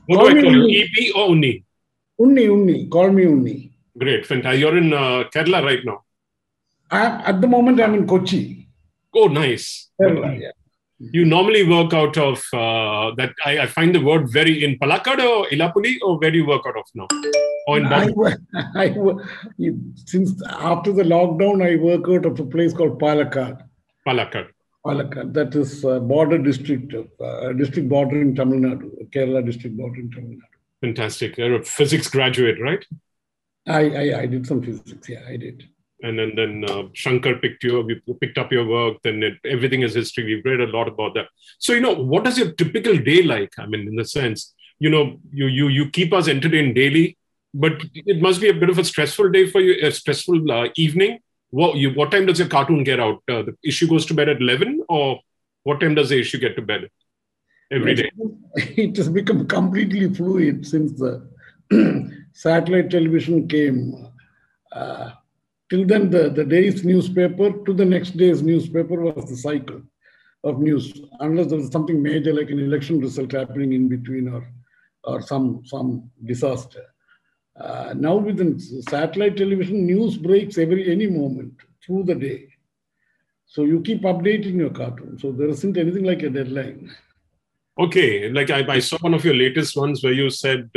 What Call do I me call you? Unni. EP or Unni? Unni. Call me Unni. Great, fantastic. You're in Kerala right now. At the moment, I'm in Kochi. Oh, nice. Kerala, yeah. You normally work out of that. I find the word very in Palakkad or Ilapuli, or where do you work out of now? Or in Bombay? Since after the lockdown, I work out of a place called Palakkad. Palakkad. Palakkad, that is border district, district bordering Tamil Nadu, Kerala district bordering Tamil Nadu. Fantastic. You're a physics graduate, right? I did some physics, yeah, I did. And then Shankar picked up your work, then everything is history. We've read a lot about that. So, what is your typical day like? I mean, in the sense, you keep us entertained daily, but it must be a bit of a stressful day for you, a stressful evening. What time does your cartoon get out? The issue goes to bed at 11, or what time does the issue get to bed every day? It has become completely fluid since the satellite television came. Till then, the day's newspaper to the next day's newspaper was the cycle of news, unless there was something major like an election result happening in between or some disaster. Now with the satellite television, news breaks any moment through the day. So you keep updating your cartoon. So there isn't anything like a deadline. Okay, like I saw one of your latest ones where you said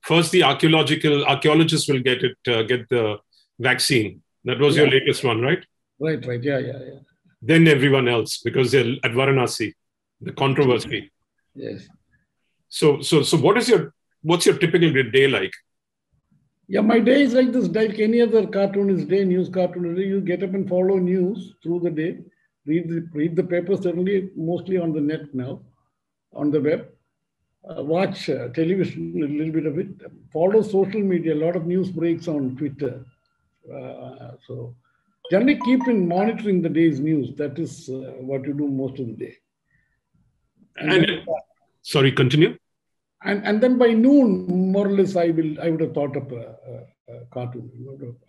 first the archaeologists will get the vaccine. That was your latest one, right? Right. Yeah. Then everyone else, because they're at Varanasi, the controversy. Yes. So what's your typical day like? Yeah, my day is like this, like any other cartoonist day, news cartoonist day. You get up and follow news through the day, read the papers, certainly mostly on the net now, on the web, watch television, a little bit of it, follow social media, a lot of news breaks on Twitter. So generally keep in monitoring the day's news. That is what you do most of the day. Sorry, continue. And then by noon, more or less, I would have thought of a cartoon,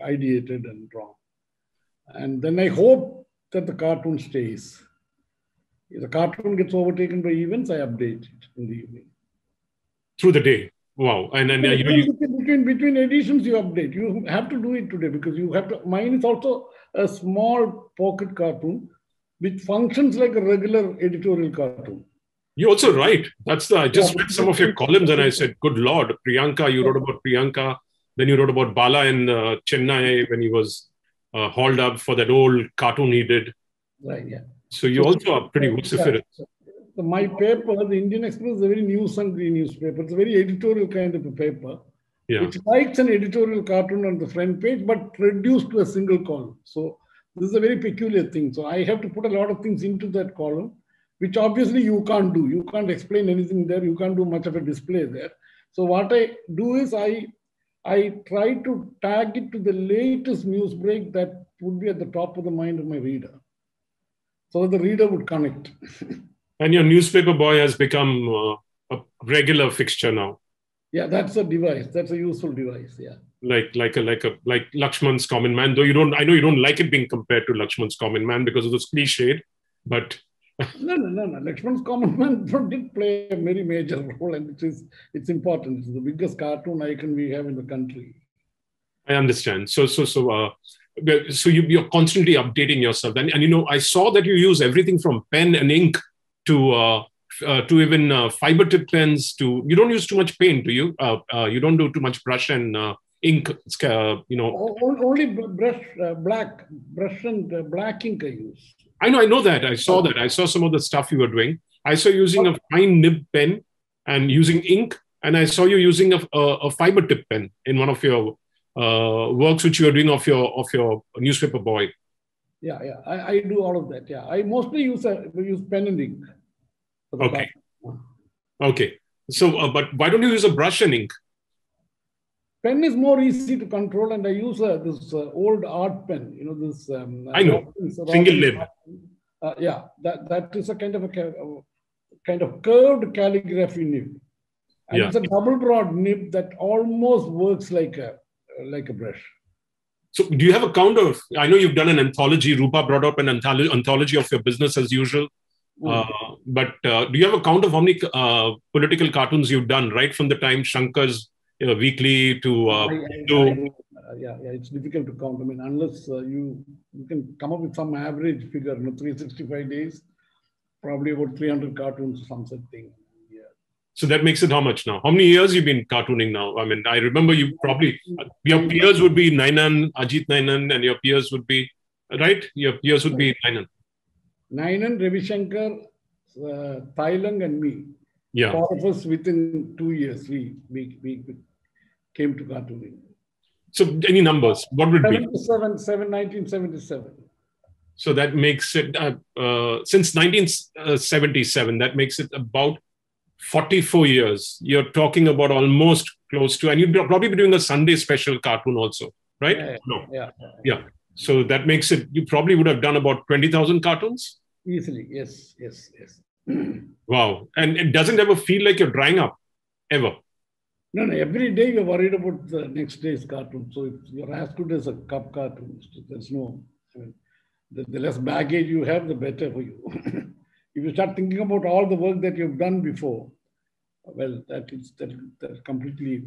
ideated and drawn. And then I hope that the cartoon stays. If the cartoon gets overtaken by events, I update it in the evening. Through the day. Wow. And then between editions, you update. You have to do it today because you have to. Mine is also a small pocket cartoon which functions like a regular editorial cartoon. You also write. I just read some of your columns and I said, good Lord, Priyanka, you wrote about Priyanka. Then you wrote about Bala in Chennai when he was hauled up for that old cartoon he did. Right, yeah. So you also are pretty vociferous. So my paper, the Indian Express, is a very news-hungry newspaper. It's a very editorial kind of a paper. Yeah. Which likes an editorial cartoon on the front page, but reduced to a single column. So this is a very peculiar thing. So I have to put a lot of things into that column, which obviously you can't do. You can't explain anything there. You can't do much of a display there. So what I do is I try to tag it to the latest news break that would be at the top of the mind of my reader, so that the reader would connect. And your newspaper boy has become a regular fixture now. Yeah, that's a device. That's a useful device. Yeah. Like Lakshman's Common Man. Though I know you don't like it being compared to Lakshman's Common Man because it was cliched, but no. Lakshman's Common Man did play a very major role, and it's important. It's the biggest cartoon icon we have in the country. I understand. So you're constantly updating yourself, and I saw that you use everything from pen and ink to even fiber tip pens. You don't use too much paint, do you? You don't do too much brush and ink. Only brush and black ink I use. I know that. I saw that. I saw some of the stuff you were doing. I saw you using a fine nib pen and using ink, and I saw you using a fiber tip pen in one of your works which you are doing of your newspaper boy. Yeah. I do all of that. Yeah, I mostly use pen and ink. Okay. So, but why don't you use a brush and ink? Pen is more easy to control, and I use this old art pen. This. I know. Single nib. That is a kind of curved calligraphy nib, and it's a double broad nib that almost works like a brush. So do you have a count of, I know you've done an anthology, Rupa brought up an anthology of your business as usual. But do you have a count of how many political cartoons you've done, right from the time Shankar's Weekly to yeah, it's difficult to count. I mean, unless you can come up with some average figure, 365 days, probably about 300 cartoons or some such thing. Yeah. So that makes it how much now? How many years you've been cartooning now? I mean, I remember you probably, your peers would be Nainan, Ajit Nainan, and your peers would be, right? Your peers would be Nainan. Nainan, Ravi Shankar, Thailand, and me. Yeah. Four of us within 2 years, we came to cartooning. So any numbers, what would be? 1977. So that makes it, since 1977, that makes it about 44 years. You're talking about almost close to, and you'd probably be doing a Sunday special cartoon also, right? Yeah. So that makes it, you probably would have done about 20,000 cartoons? Easily, yes. Wow. And it doesn't ever feel like you're drying up, ever? No, every day you're worried about the next day's cartoon. So if you're as good as a cup cartoon, there's no, I mean, the less baggage you have, the better for you. If you start thinking about all the work that you've done before, well, that completely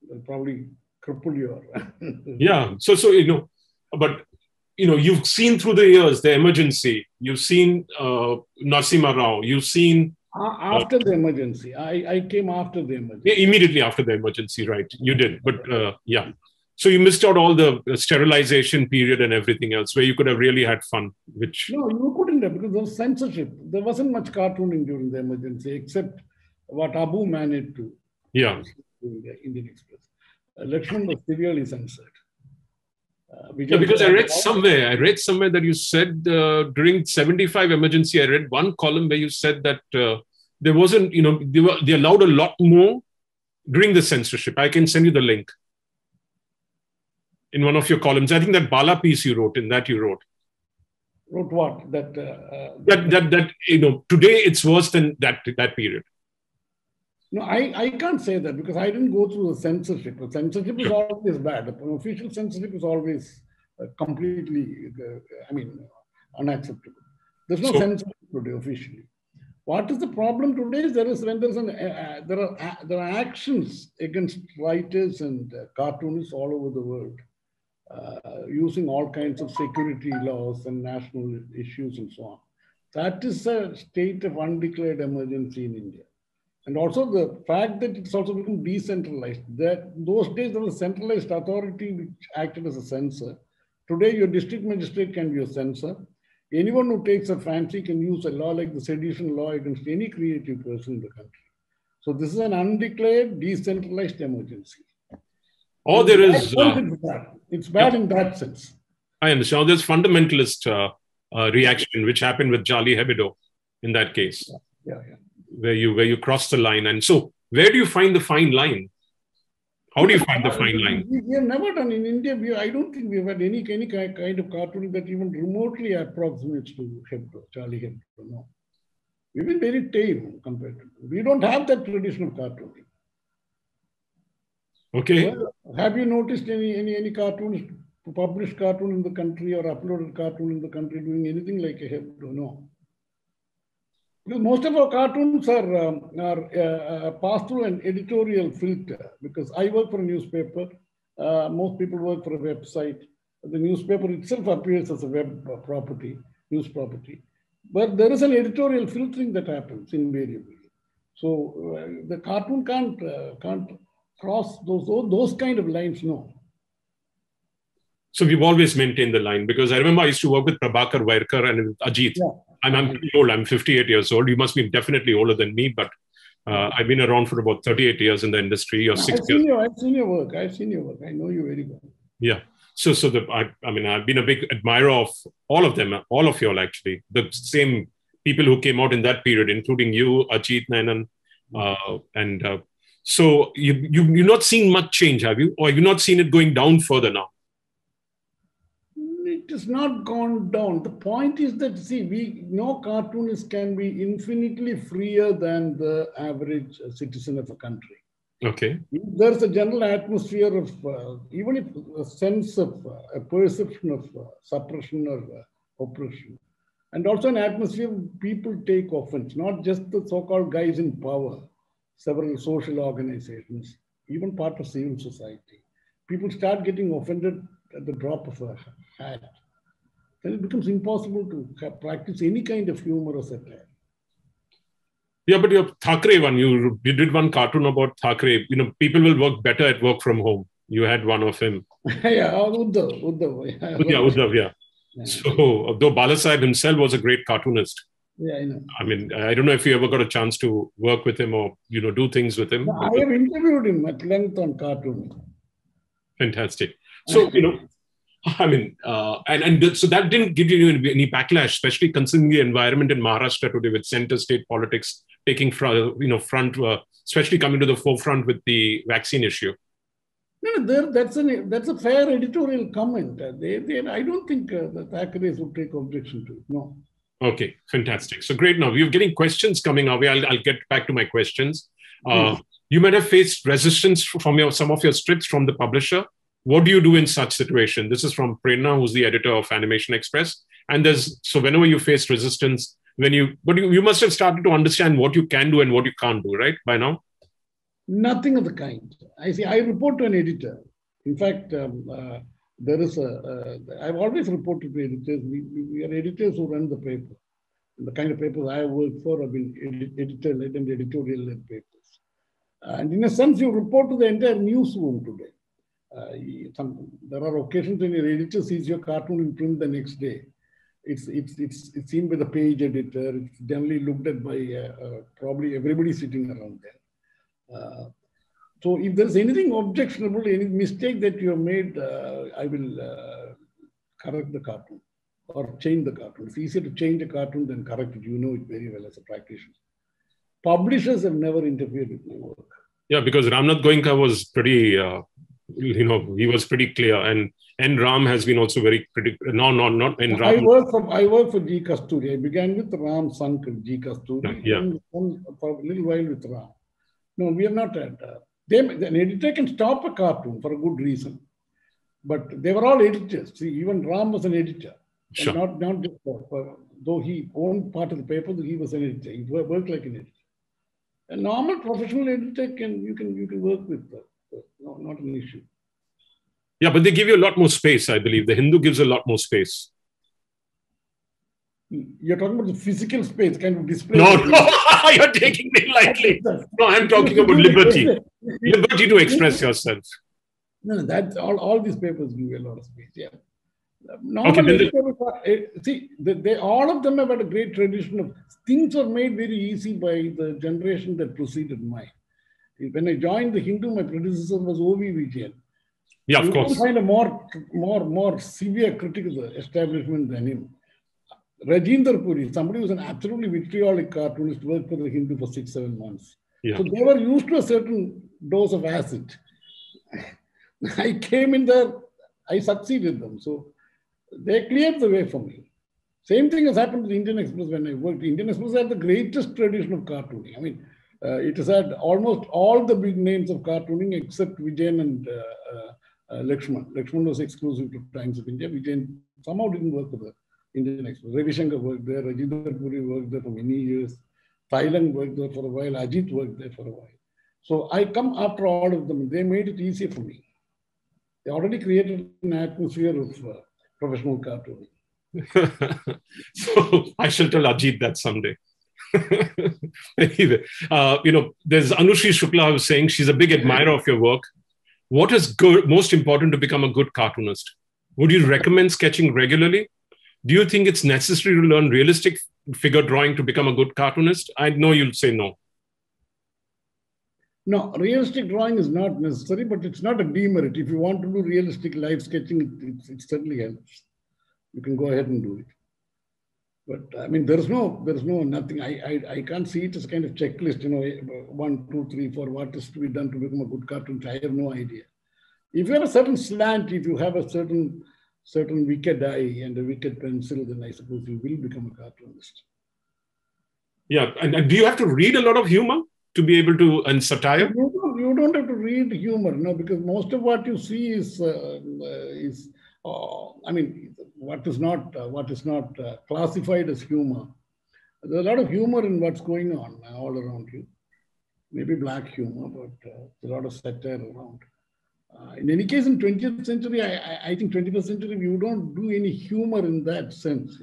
will probably cripple your. Yeah. So but you've seen through the years the emergency. You've seen Narasimha Rao. You've seen after the emergency. I came after the emergency. Yeah, immediately after the emergency, right? You did, but yeah. So you missed out all the sterilization period and everything else, where you could have really had fun. Which no, you couldn't have, because there was censorship. There wasn't much cartooning during the emergency, except what Abu managed to. Yeah. During the Indian Express, Lakshman was severely censored. Because I read somewhere that you said during 75 emergency, I read one column where you said that there wasn't, they allowed a lot more during the censorship. I can send you the link. In one of your columns, I think that Bala piece you wrote, Wrote what? That today it's worse than that period. No, I can't say that, because I didn't go through the censorship. The censorship is always bad. Official censorship is always completely, unacceptable. There's no censorship today officially. What is the problem today is there are actions against writers and cartoonists all over the world, using all kinds of security laws and national issues and so on. That is a state of undeclared emergency in India. And also the fact that it's also become decentralized. That those days there was a centralized authority which acted as a censor. Today your district magistrate can be a censor. Anyone who takes a fancy can use a law like the sedition law against any creative person in the country. So this is an undeclared, decentralized emergency. Or there is... It's bad in that sense. I understand. There's fundamentalist reaction, which happened with Charlie Hebdo in that case. Yeah. Where you cross the line. And so where do you find the fine line? How do you find the fine line? We have never done in India. I don't think we've had any kind of cartooning that even remotely approximates to Hebdo, Charlie Hebdo. No. We've been very tame compared to them. We don't have that tradition of cartooning. Okay. Well, have you noticed any cartoons, published cartoon in the country or uploaded cartoon in the country doing anything like a Hebdo? No. Because most of our cartoons are passed through an editorial filter. Because I work for a newspaper, most people work for a website. The newspaper itself appears as a web property, news property. But there is an editorial filtering that happens invariably. So the cartoon can't cross those kind of lines, no. So we've always maintained the line, because I remember I used to work with Prabhakar Vairkar and with Ajit. Yeah. I'm pretty old. I'm 58 years old. You must be definitely older than me, but I've been around for about 38 years in the industry, or 6 years. I've seen your work. I know you very well. Yeah. So I've been a big admirer of all of them, all of you all actually. The same people who came out in that period, including you, Ajit, Nainan, so you've not seen much change, have you? Or you've not seen it going down further now? It has not gone down. The point is that, no cartoonist can be infinitely freer than the average citizen of a country. Okay. There's a general atmosphere of, even if a sense of a perception of suppression or oppression, And also an atmosphere people take offense, not just the so-called guys in power, several social organizations, even part of civil society. People start getting offended at the drop of a hat. Then it becomes impossible to practice any kind of humor or satire. Yeah, but your Thackeray one, you did one cartoon about Thackeray. People will work better at work from home. You had one of him. Yeah, Uddhav. Yeah, Uddhav, yeah. So, though Balasaheb himself was a great cartoonist. Yeah, I know. I mean, I don't know if you ever got a chance to work with him or, do things with him. No, I have interviewed him at length on cartoon. Fantastic. So, I mean, so that didn't give you any backlash, especially considering the environment in Maharashtra today with center state politics taking front, especially coming to the forefront with the vaccine issue. No, that's a fair editorial comment. I don't think the Thackeray's would take objection to it. No. Okay, fantastic. So great. Now we're getting questions coming our way. I'll get back to my questions. You might have faced resistance from some of your strips from the publisher. What do you do in such situation? This is from Prerna, who's the editor of Animation Express. And so whenever you face resistance, you must have started to understand what you can do and what you can't do, right? By now? Nothing of the kind. I report to an editor. In fact, I've always reported to editors. We are editors who run the paper. And the kind of papers I work for have been editor-led and editorial-led papers. And in a sense, you report to the entire newsroom today. There are occasions when your editor sees your cartoon in print the next day. It's seen by the page editor. It's generally looked at by probably everybody sitting around there. So if there's anything objectionable, any mistake that you have made, I will correct the cartoon or change the cartoon. It's easier to change a cartoon than correct it. You know it very well as a practitioner. Publishers have never interfered with my work. Yeah, because Ramnath Goenka was pretty, he was pretty clear. And Ram has been also very critical. Not Ram. I work for G. Kasturi. I began with Ram's uncle, G. Kasturi, and for a little while with Ram. No, we have not had. An editor can stop a cartoon for a good reason, but they were all editors. See, even Ram was an editor, sure. not just though he owned part of the paper, he was an editor. He worked like an editor. A normal professional editor you can work with. Not an issue. Yeah, but they give you a lot more space, I believe. The Hindu gives a lot more space. You're talking about the physical space, kind of display. No, you're taking me lightly. No, I'm talking about liberty. Liberty to express yourself. No, that's all these papers give you a lot of space. Yeah. All of them have had a great tradition of things were made very easy by the generation that preceded mine. When I joined the Hindu, my predecessor was O.V. Vijayan. Yeah, of course. You find a more severe critic of the establishment than him. Rajinder Puri, somebody who was an absolutely vitriolic cartoonist, worked for the Hindu for 6-7 months. Yeah. So they were used to a certain dose of acid. I came in there, I succeeded them. So they cleared the way for me. Same thing has happened to the Indian Express when I worked. Indian Express had the greatest tradition of cartooning. I mean, it has had almost all the big names of cartooning except Vijayan and Lakshman. Lakshman was exclusive to Times of India. Vijayan somehow didn't work for the Indian Express. Ravi Shankar worked there. Rajinder Puri worked there for many years. Thailand worked there for a while. Ajit worked there for a while. So I come after all of them. They made it easier for me. They already created an atmosphere of professional cartooning. So I shall tell Ajit that someday. Anyway, there's Anushri Shukla who's saying she's a big admirer of your work. What is most important to become a good cartoonist? Would you recommend sketching regularly? Do you think it's necessary to learn realistic figure drawing to become a good cartoonist? I know you'll say no. No, realistic drawing is not necessary, but it's not a demerit. If you want to do realistic live sketching, it certainly helps. You can go ahead and do it. But I mean, there's nothing. I can't see it as a kind of checklist, 1, 2, 3, 4, what is to be done to become a good cartoonist. I have no idea. If you have a certain slant, if you have a certain wicked eye and a wicked pencil, then I suppose you will become a cartoonist. Yeah, and do you have to read a lot of humor to be able to, and satire? You don't have to read humor, no, because most of what you see is I mean, what is not classified as humor. There's a lot of humor in what's going on all around you. Maybe black humor, but there's a lot of satire around. In any case, in 20th century, I think 21st century, you don't do any humor in that sense.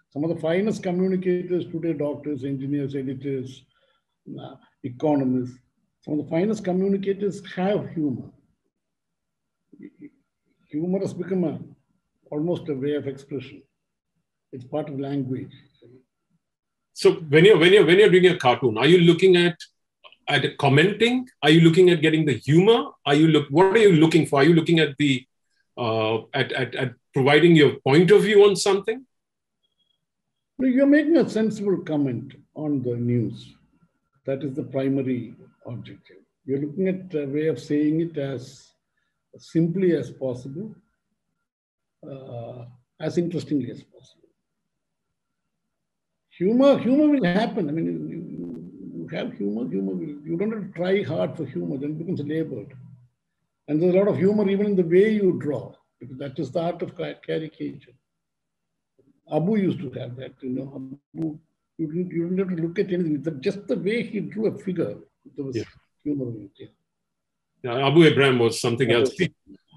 Some of the finest communicators today, doctors, engineers, editors, economists, some of the finest communicators have humor. Humor has become almost a way of expression. It's part of language. So when you're doing a cartoon, are you looking at commenting? Are you looking at getting the humor? What are you looking for? Are you looking at the at providing your point of view on something? You're making a sensible comment on the news. That is the primary objective. You're looking at a way of saying it as simply as possible, as interestingly as possible. Humor will happen. I mean, you have humor will. You don't have to try hard for humor, then it becomes labored. And there's a lot of humor even in the way you draw, because that is the art of caricature. Abu used to have that, Abu, you didn't have to look at anything. Just the way he drew a figure, there was humor in it. Yeah, Abu Ibrahim was something else.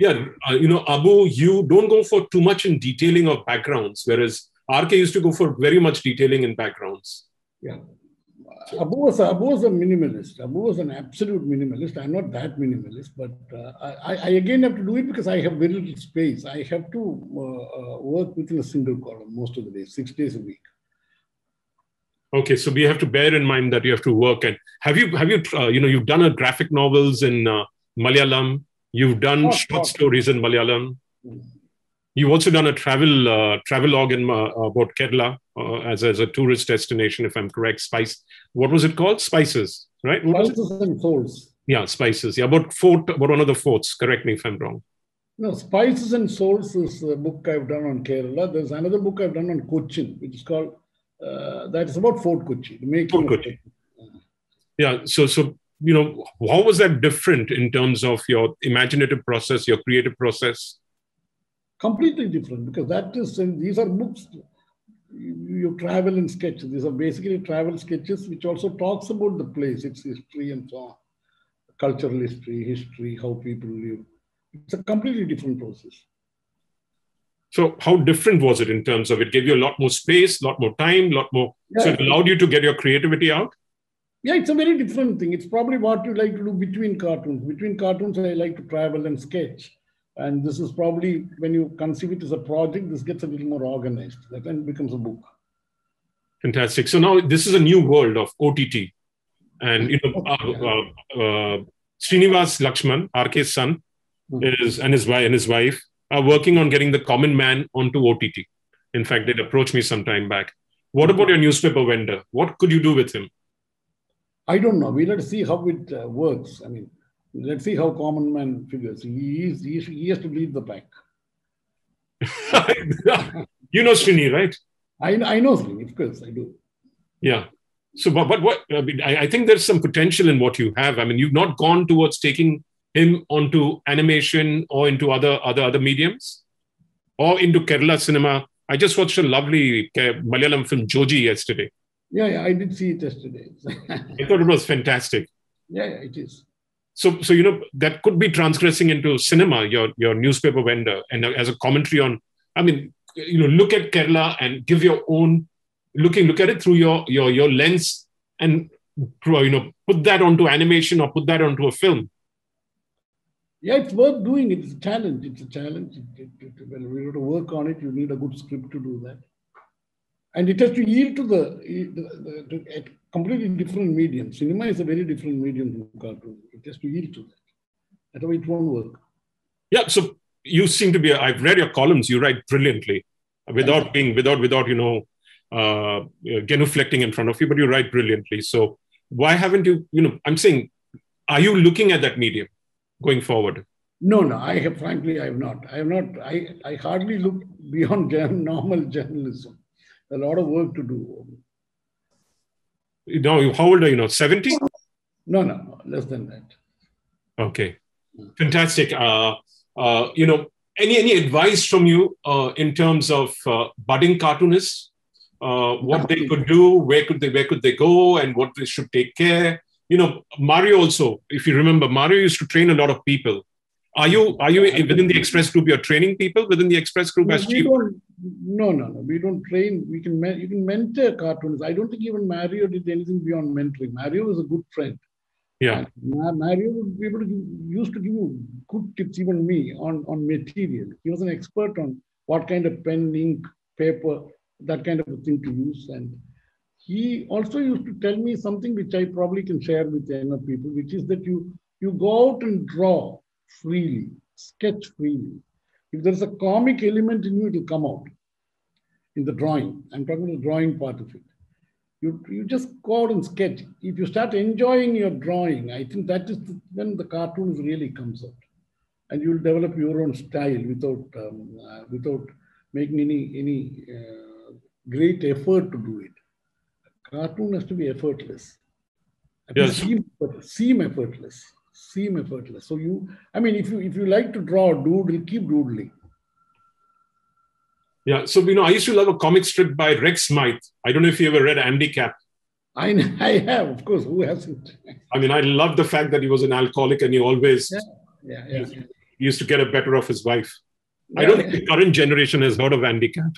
Yeah, Abu, you don't go for too much in detailing of backgrounds, whereas RK used to go for very much detailing in backgrounds. Yeah. Abu was a minimalist. Abu was an absolute minimalist. I'm not that minimalist, but I again have to do it because I have very little space. I have to work within a single column most of the days, 6 days a week. Okay, so we have to bear in mind that you have to work. And have you you've done a graphic novels in Malayalam. You've done short stories in Malayalam. You've also done a travelogue in about Kerala as a tourist destination, if I'm correct. What was it called? Spices, right? Spices and Souls. Yeah, Spices. Yeah, about one of the forts. Correct me if I'm wrong. No, Spices and Souls is a book I've done on Kerala. There's another book I've done on Cochin, which is called, that is about Fort Kochi. The making Fort Kochi. Yeah, so how was that different in terms of your imaginative process, your creative process? Completely different, because these are books. You travel and sketch. These are basically travel sketches, which also talks about the place, its history and so on, cultural history, how people live. It's a completely different process. So how different was it in terms of it gave you a lot more space, a lot more time, a lot more, so it allowed you to get your creativity out? Yeah, it's a very different thing. It's probably what you like to do between cartoons. Between cartoons, I like to travel and sketch. And this is probably, when you conceive it as a project, this gets a little more organized. That then becomes a book. Fantastic. So now this is a new world of OTT. And, Srinivas Lakshman, RK's son, and his wife are working on getting The Common Man onto OTT. In fact, they'd approached me some time back. What about your newspaper vendor? What could you do with him? I don't know. We'll have to see how it works. I mean, let's see how Common Man figures. He has to lead the pack. You know Srini, right? I know Srini, of course, I do. Yeah. So, but what I think there's some potential in what you have. I mean, you've not gone towards taking him onto animation or into other mediums or into Kerala cinema. I just watched a lovely Malayalam film, Joji, yesterday. Yeah, I did see it yesterday. I thought it was fantastic. Yeah, it is. So that could be transgressing into cinema, your newspaper vendor, and as a commentary on, I mean, look at Kerala and give your own look at it through your lens, and put that onto animation or put that onto a film. Yeah, it's worth doing. It's a challenge. When we have to work on it, you need a good script to do that. And it has to yield to a completely different medium. Cinema is a very different medium from cartoon. It has to yield to that. Otherwise, it won't work. Yeah. So you seem to be. I've read your columns. You write brilliantly, without genuflecting in front of you. But you write brilliantly. So why haven't you? I'm saying, are you looking at that medium going forward? No. Frankly, I have not. I hardly look beyond normal journalism. A lot of work to do. How old are you now? 70? No, less than that. Okay, fantastic. Any advice from you in terms of budding cartoonists? What they could do, where could they go, and what they should take care. Mario also, if you remember, Mario used to train a lot of people. Are you within the Express Group? You're training people within the Express Group as chief? No. We don't train. You can mentor cartoonists. I don't think even Mario did anything beyond mentoring. Mario was a good friend. Yeah. Mario would be able to used to give you good tips, even me, on material. He was an expert on what kind of pen, ink, paper, that kind of a thing to use. And he also used to tell me something which I probably can share with younger people, which is that you go out and draw freely, sketch freely. If there's a comic element in you, it will come out in the drawing. I'm talking about the drawing part of it. You just go out and sketch. If you start enjoying your drawing, I think that is when the cartoons really comes out. And you'll develop your own style without making any great effort to do it. Cartoon has to be effortless. Yes. Seem effortless. So if you like to draw, doodle, keep doodling. Yeah. So I used to love a comic strip by Rex Smythe. I don't know if you ever read Andy Capp. I have, of course. Who hasn't? I love the fact that he was an alcoholic and he always he used to get a better of his wife. I don't think the current generation has heard of Andy Capp.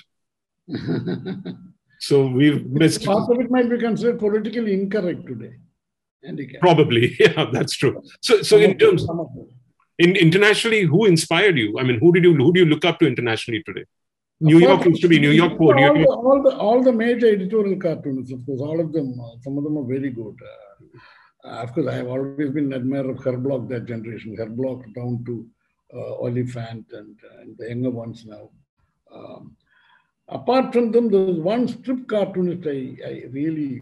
So we've missed. Part of it might be considered politically incorrect today. Andy Capp. Probably, yeah, that's true. So in terms internationally, who inspired you? Who do you look up to internationally today? New York used to be New York. All the major editorial cartoonists, of course, all of them. Some of them are very good. Of course, I have always been an admirer of Herblock, that generation. Herblock down to Oliphant and the younger ones now. Apart from them, there was one strip cartoonist I really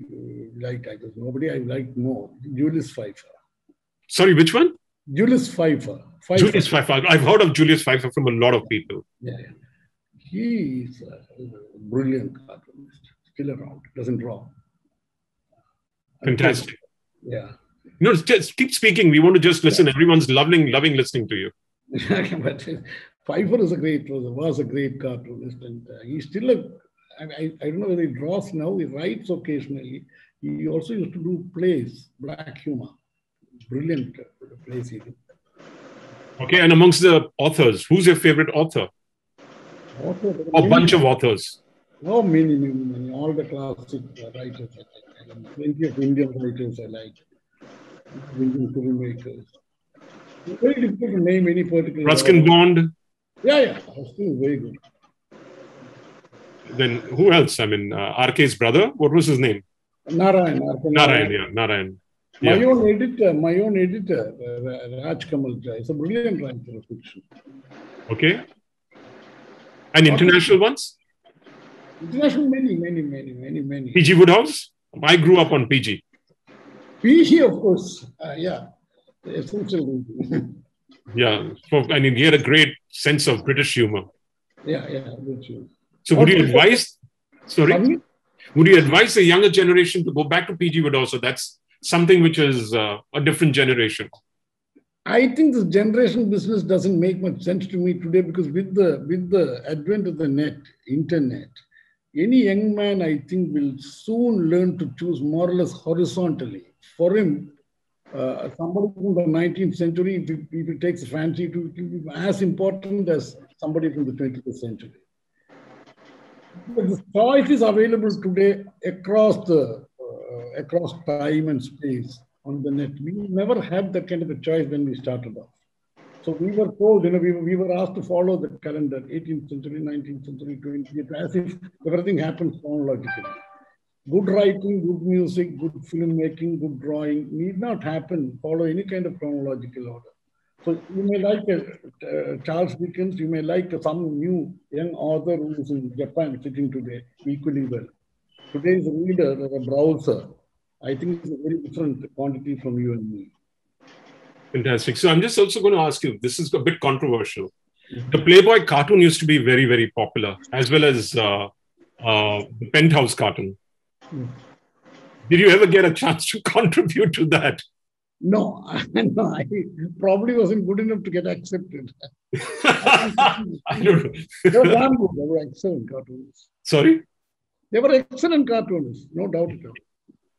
liked. I guess nobody I liked more. Julius Pfeiffer. Sorry, which one? Julius Pfeiffer. Julius Pfeiffer. I've heard of Julius Pfeiffer from a lot of people. Yeah. He is a brilliant cartoonist. Still around. Doesn't draw. Fantastic. Yeah. Just keep speaking. We want to just listen. Yeah. Everyone's loving listening to you. But Pfeiffer was a great cartoonist, and he's still I don't know whether he draws now. He writes occasionally. He also used to do plays, black humor. Brilliant plays he did. Okay, and amongst the authors, who's your favorite author? A bunch of authors. Oh, many. All the classic writers I like. Plenty of Indian writers I like. Indian filmmakers. It's very difficult to name any particular. Ruskin Bond. Yeah. Ruskin is very good. Then who else? RK's brother. What was his name? Narayan. Narayan. My own editor, Raj Kamal Jha, is a brilliant writer of fiction. Okay. And international ones? International, many. PG Woodhouse? I grew up on PG. PG, of course. Yeah. Essentially. Yeah. He had a great sense of British humor. Yeah. British humor. So would you advise... Sorry? Would you advise the younger generation to go back to PG Woodhouse? So that's something which is a different generation. I think this generation business doesn't make much sense to me today, because with the advent of the internet, any young man, I think, will soon learn to choose more or less horizontally. For him, somebody from the 19th century, if he takes a fancy to, it will be as important as somebody from the 20th century. But the choice is available today across time and space on the net. We never had that kind of a choice when we started off. So we were told, we were asked to follow the calendar, 18th century, 19th century, 20th, as if everything happens chronologically. Good writing, good music, good filmmaking, good drawing need not follow any kind of chronological order. So you may like Charles Dickens, you may like some new young author who is in Japan sitting today equally well. Today's reader or a browser, I think it's a very different quantity from you and me. Fantastic. So I'm just also going to ask you, this is a bit controversial. The Playboy cartoon used to be very, very popular, as well as the Penthouse cartoon. Did you ever get a chance to contribute to that? No, no, I probably wasn't good enough to get accepted. I don't know. They were damn good. They were excellent cartoonists. Sorry? They were excellent cartoonists, no doubt at all.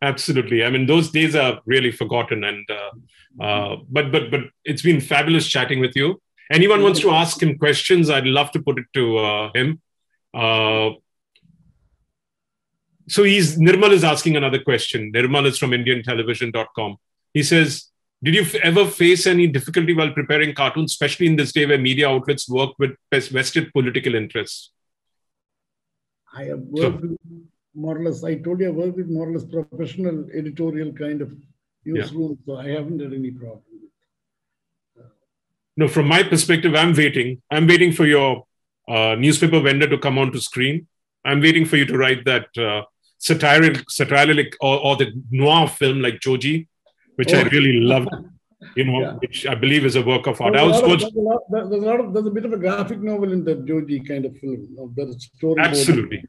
Absolutely. I mean, those days are really forgotten. And but it's been fabulous chatting with you. Anyone wants to ask him questions, I'd love to put it to him. So Nirmal is asking another question. Nirmal is from IndianTelevision.com. He says, did you ever face any difficulty while preparing cartoons, especially in this day where media outlets work with vested political interests? I have worked with more or less, I told you I worked with more or less professional editorial kind of newsroom, so I haven't had any problem with it. No, from my perspective, I'm waiting. I'm waiting for your newspaper vendor to come onto screen. I'm waiting for you to write that satiric or the noir film like Joji, which I really loved, which I believe is a work of art. There's a bit of a graphic novel in that Joji kind of film. There's story. Absolutely.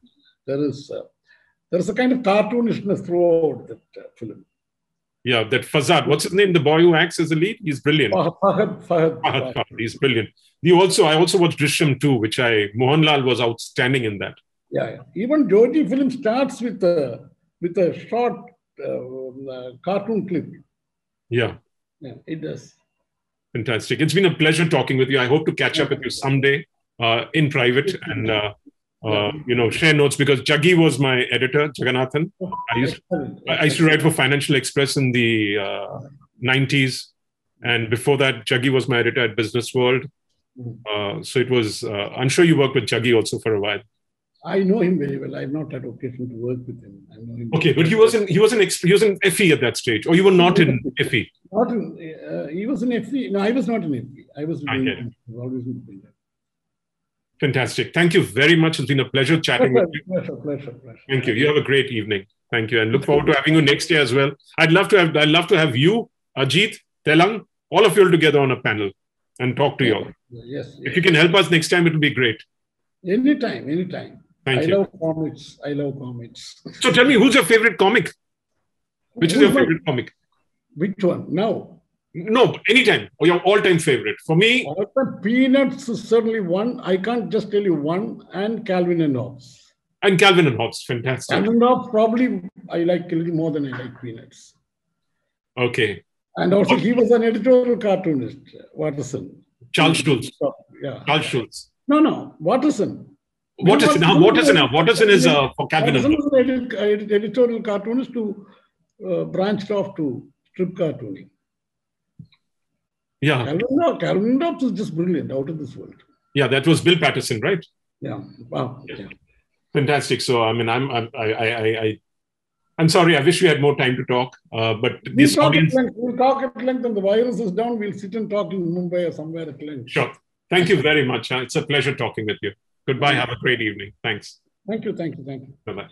There is a kind of cartoonishness throughout that film. Yeah, that Fazad. What's his name? The boy who acts as the lead? He's brilliant. Fahad. He's brilliant. I also watched Drishyam 2, which Mohanlal was outstanding in that. Yeah. Even Joji film starts with a short cartoon clip. Yeah, it does. Fantastic. It's been a pleasure talking with you. I hope to catch up with you someday in private and share notes, because Jaggi was my editor, Jagannathan. I used to write for Financial Express in the 90s, and before that, Jaggi was my editor at Business World. So it was. I'm sure you worked with Jaggi also for a while. I know him very well. I've not had occasion to work with him. I know him. Okay, but he was in FE at that stage, or you were not in FE? Not in. He was in FE. No, I was not in FE. I was always in the. Fantastic. Thank you very much. It's been a pleasure chatting with you. Pleasure. Thank you. You have a great evening. Thank you, and look forward to having you next year as well. I'd love to have you, Ajit, Telang, all of you all together on a panel and talk to you all. Yes. If you can help us next time, it will be great. Anytime. Thank you. I love comics. So tell me, who's your favorite comic? Which is your favorite comic? Which one? Now? No, anytime. Or your all-time favorite. For me... Peanuts is certainly one. I can't just tell you one. And Calvin and Hobbes. And Calvin and Hobbes. Fantastic. Calvin and Hobbes probably I like a little more than I like Peanuts. Okay. And also he was an editorial cartoonist, Watterson. Charles Schulz. Yeah. Charles Schulz. No. Watterson. Watterson is for Calvin and Hobbes. Watterson was an editorial cartoonist who branched off to strip cartooning. Yeah. Calvin and Hobbes is just brilliant, out of this world. Yeah, that was Bill Patterson, right? Yeah. Wow. Yeah. Fantastic. So, I mean, I'm sorry. I wish we had more time to talk. But this audience... We'll talk at length when the virus is down. We'll sit and talk in Mumbai or somewhere at length. Sure. Thank you very much. It's a pleasure talking with you. Goodbye. Have a great evening. Thanks. Thank you. Bye-bye.